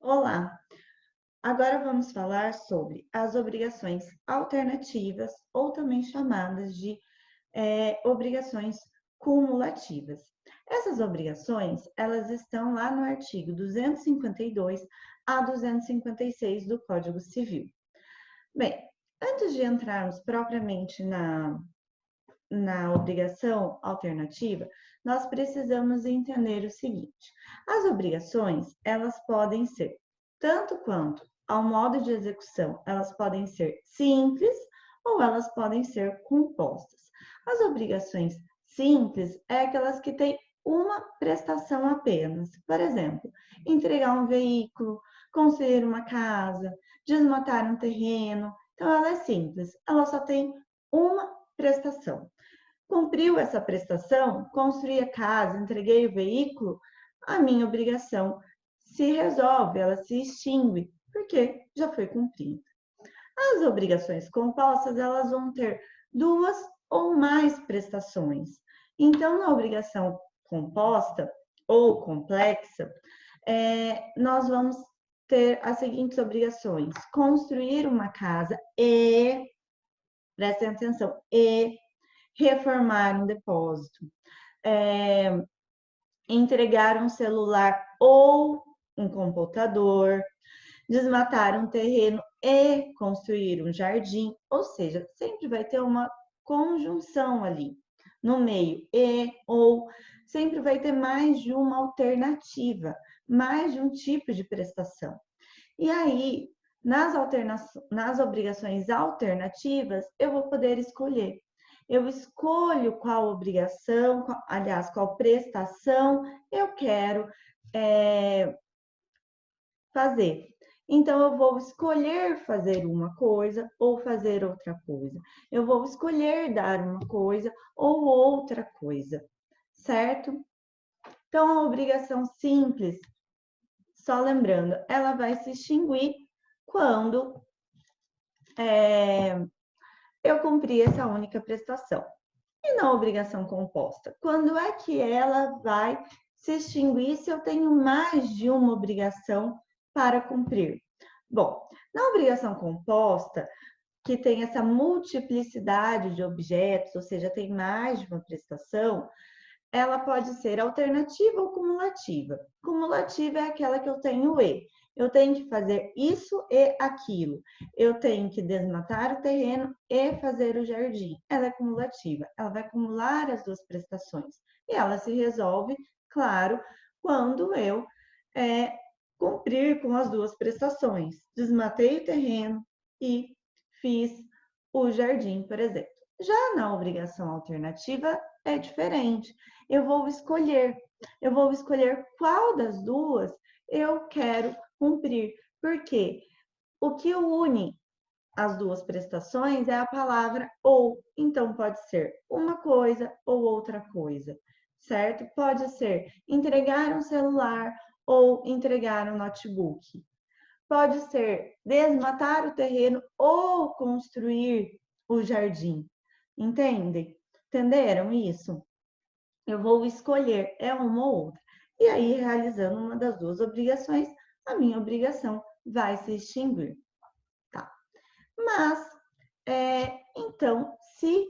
Olá, agora vamos falar sobre as obrigações alternativas, ou também chamadas de obrigações cumulativas. Essas obrigações, elas estão lá no artigo 252 a 256 do Código Civil. Bem, antes de entrarmos propriamente na obrigação alternativa, nós precisamos entender o seguinte: as obrigações, elas podem ser, tanto quanto ao modo de execução, elas podem ser simples ou elas podem ser compostas. As obrigações simples é aquelas que têm uma prestação apenas. Por exemplo, entregar um veículo, construir uma casa, desmatar um terreno. Então, ela é simples, ela só tem uma prestação. Cumpriu essa prestação, construí a casa, entreguei o veículo, a minha obrigação se resolve, ela se extingue, porque já foi cumprida. As obrigações compostas, elas vão ter duas ou mais prestações. Então, na obrigação composta ou complexa, nós vamos ter as seguintes obrigações: construir uma casa e, prestem atenção, e reformar um depósito, entregar um celular ou um computador, desmatar um terreno e construir um jardim, ou seja, sempre vai ter uma conjunção ali no meio, e ou sempre vai ter mais de uma alternativa, mais de um tipo de prestação. E aí, nas obrigações alternativas, eu vou poder escolher. Eu escolho qual obrigação, aliás, qual prestação eu quero fazer. Então, eu vou escolher fazer uma coisa ou fazer outra coisa. Eu vou escolher dar uma coisa ou outra coisa, certo? Então, a obrigação simples, só lembrando, ela vai se extinguir quando eu cumprir essa única prestação. E na obrigação composta, quando é que ela vai se extinguir se eu tenho mais de uma obrigação para cumprir? Bom, na obrigação composta, que tem essa multiplicidade de objetos, ou seja, tem mais de uma prestação, ela pode ser alternativa ou cumulativa. Cumulativa é aquela que eu tenho e. Eu tenho que fazer isso e aquilo. Eu tenho que desmatar o terreno e fazer o jardim. Ela é cumulativa. Ela vai acumular as duas prestações. E ela se resolve, claro, quando eu cumprir com as duas prestações. Desmatei o terreno e fiz o jardim, por exemplo. Já na obrigação alternativa é diferente. Eu vou escolher qual das duas eu quero cumprir. Porque o que une as duas prestações é a palavra ou. Então, pode ser uma coisa ou outra coisa, certo? Pode ser entregar um celular ou entregar um notebook. Pode ser desmatar o terreno ou construir o jardim. Entendem? Entenderam isso? Eu vou escolher uma ou outra. E aí, realizando uma das duas obrigações, a minha obrigação vai se extinguir. Tá? Mas, então, se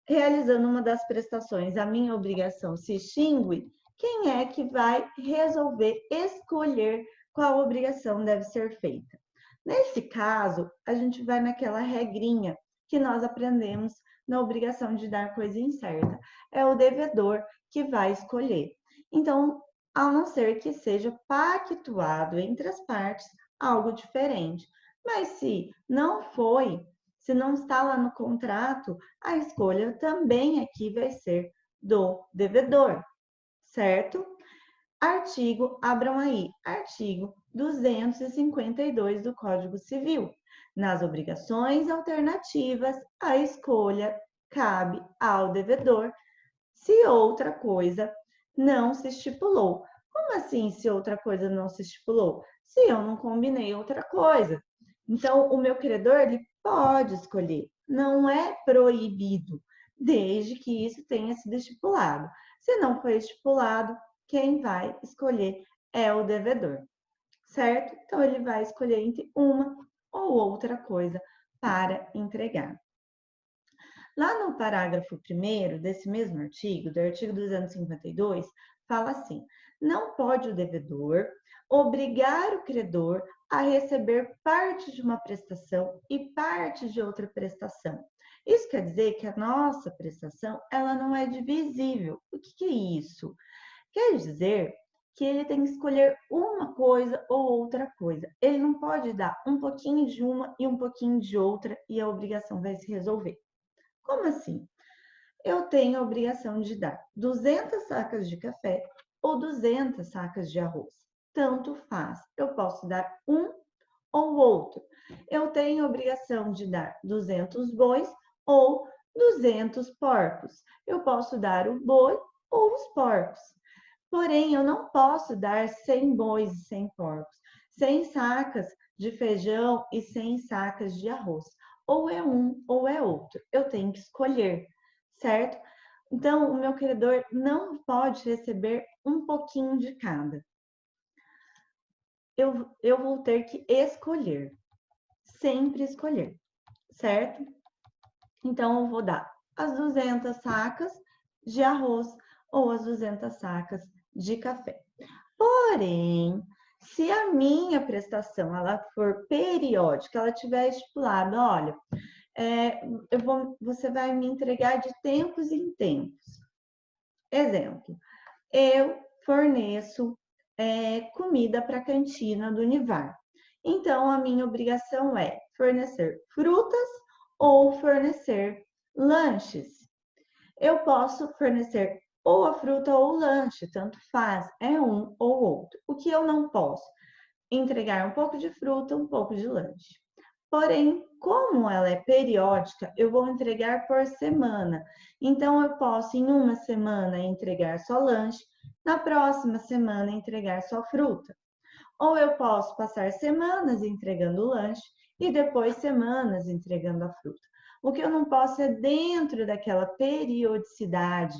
realizando uma das prestações a minha obrigação se extingue, quem é que vai resolver escolher qual obrigação deve ser feita? Nesse caso, a gente vai naquela regrinha que nós aprendemos na obrigação de dar coisa incerta. É o devedor que vai escolher. Então, a não ser que seja pactuado entre as partes algo diferente. Mas se não foi, se não está lá no contrato, a escolha também aqui vai ser do devedor, certo? Abram aí, artigo 252 do Código Civil. Nas obrigações alternativas, a escolha cabe ao devedor se outra coisa não se estipulou. Como assim, se outra coisa não se estipulou? Se eu não combinei outra coisa. Então, o meu credor, ele pode escolher, não é proibido, desde que isso tenha sido estipulado. Se não foi estipulado, quem vai escolher é o devedor, certo? Então, ele vai escolher entre uma ou outra coisa para entregar. Lá no parágrafo 1º desse mesmo artigo, do artigo 252, fala assim: não pode o devedor obrigar o credor a receber parte de uma prestação e parte de outra prestação. Isso quer dizer que a nossa prestação, ela não é divisível. O que é isso? Quer dizer que ele tem que escolher uma coisa ou outra coisa. Ele não pode dar um pouquinho de uma e um pouquinho de outra e a obrigação vai se resolver. Como assim? Eu tenho a obrigação de dar 200 sacas de café ou 200 sacas de arroz. Tanto faz. Eu posso dar um ou outro. Eu tenho a obrigação de dar 200 bois ou 200 porcos. Eu posso dar o boi ou os porcos. Porém, eu não posso dar 100 bois e 100 porcos, 100 sacas de feijão e 100 sacas de arroz. Ou é um ou é outro. Eu tenho que escolher, certo? Então, o meu credor não pode receber um pouquinho de cada. Eu vou ter que escolher, sempre escolher, certo? Então, eu vou dar as 200 sacas de arroz ou as 200 sacas de café. Porém, se a minha prestação ela for periódica, ela tiver estipulado, olha, você vai me entregar de tempos em tempos. Exemplo, eu forneço comida para a cantina do Univar. Então, a minha obrigação é fornecer frutas ou fornecer lanches. Eu posso fornecer ou a fruta ou o lanche, tanto faz, é um ou outro. O que eu não posso? Entregar um pouco de fruta, um pouco de lanche. Porém, como ela é periódica, eu vou entregar por semana. Então, eu posso, em uma semana, entregar só lanche, na próxima semana, entregar só fruta. Ou eu posso passar semanas entregando o lanche e depois semanas entregando a fruta. O que eu não posso é dentro daquela periodicidade,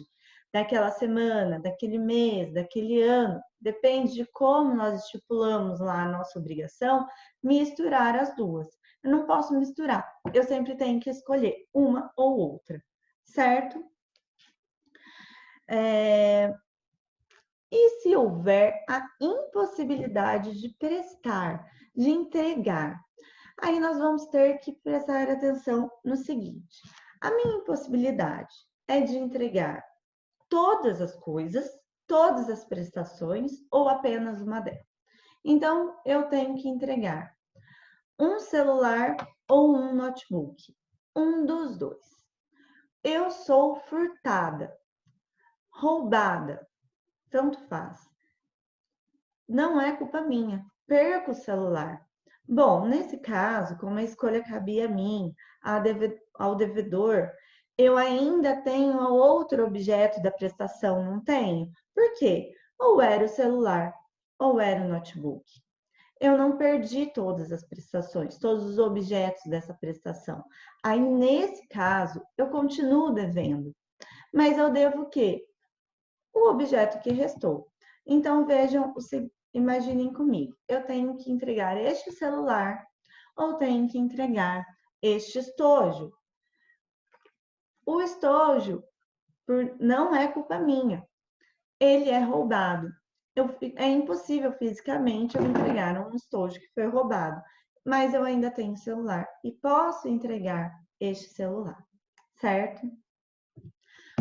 daquela semana, daquele mês, daquele ano, depende de como nós estipulamos lá a nossa obrigação, misturar as duas. Eu não posso misturar, eu sempre tenho que escolher uma ou outra, certo? E se houver a impossibilidade de prestar, de entregar, aí nós vamos ter que prestar atenção no seguinte: a minha impossibilidade é de entregar todas as coisas, todas as prestações ou apenas uma delas. Então, eu tenho que entregar um celular ou um notebook, um dos dois. Eu sou furtada, roubada, tanto faz. Não é culpa minha, perco o celular. Bom, nesse caso, como a escolha cabia a mim, ao devedor, eu ainda tenho outro objeto da prestação, não tenho? Por quê? Ou era o celular, ou era o notebook. Eu não perdi todas as prestações, todos os objetos dessa prestação. Aí, nesse caso, eu continuo devendo. Mas eu devo o quê? O objeto que restou. Então, vejam, imaginem comigo, eu tenho que entregar este celular ou tenho que entregar este estojo. O estojo não é culpa minha, ele é roubado. É impossível fisicamente eu entregar um estojo que foi roubado, mas eu ainda tenho celular e posso entregar este celular, certo?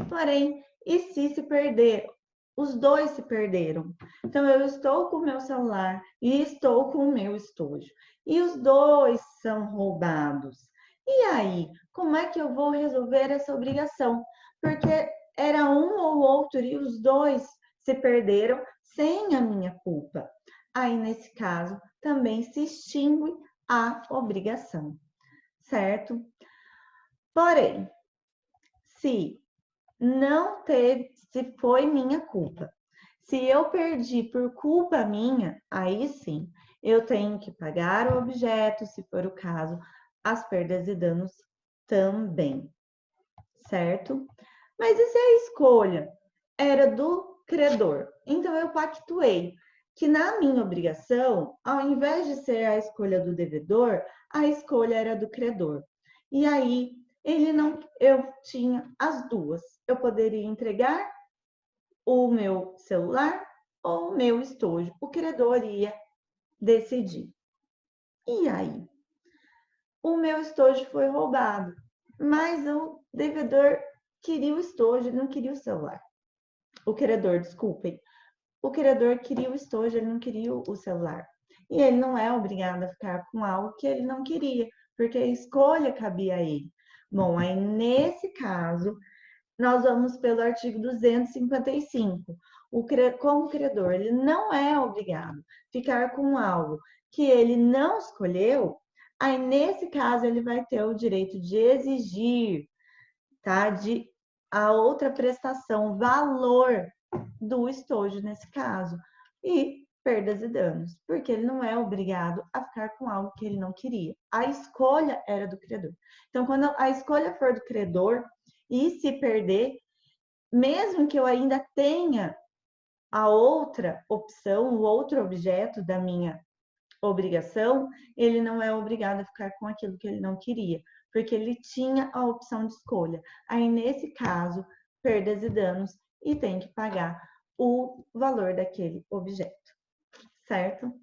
Porém, e se perder? Os dois se perderam. Então, eu estou com o meu celular e estou com o meu estojo. E os dois são roubados. E aí, como é que eu vou resolver essa obrigação? Porque era um ou outro e os dois se perderam sem a minha culpa. Aí, nesse caso, também se extingue a obrigação, certo? Porém, se não teve, se foi minha culpa. Se eu perdi por culpa minha, aí sim, eu tenho que pagar o objeto, se for o caso, as perdas e danos também, certo? Mas e se a escolha era do credor? Então eu pactuei que na minha obrigação, ao invés de ser a escolha do devedor, a escolha era do credor. E aí, eu tinha as duas. Eu poderia entregar o meu celular ou o meu estojo. O credor ia decidir. E aí? O meu estojo foi roubado, mas o devedor queria o estojo, ele não queria o celular. O credor, desculpem. O credor queria o estojo, ele não queria o celular. E ele não é obrigado a ficar com algo que ele não queria, porque a escolha cabia a ele. Bom, aí nesse caso, nós vamos pelo artigo 255. Como o credor ele não é obrigado a ficar com algo que ele não escolheu, aí nesse caso ele vai ter o direito de exigir, tá? De a outra prestação, valor do estojo nesse caso. E perdas e danos, porque ele não é obrigado a ficar com algo que ele não queria. A escolha era do credor. Então, quando a escolha for do credor e se perder, mesmo que eu ainda tenha a outra opção, o outro objeto da minha obrigação, ele não é obrigado a ficar com aquilo que ele não queria, porque ele tinha a opção de escolha. Aí, nesse caso, perdas e danos, e tem que pagar o valor daquele objeto, certo?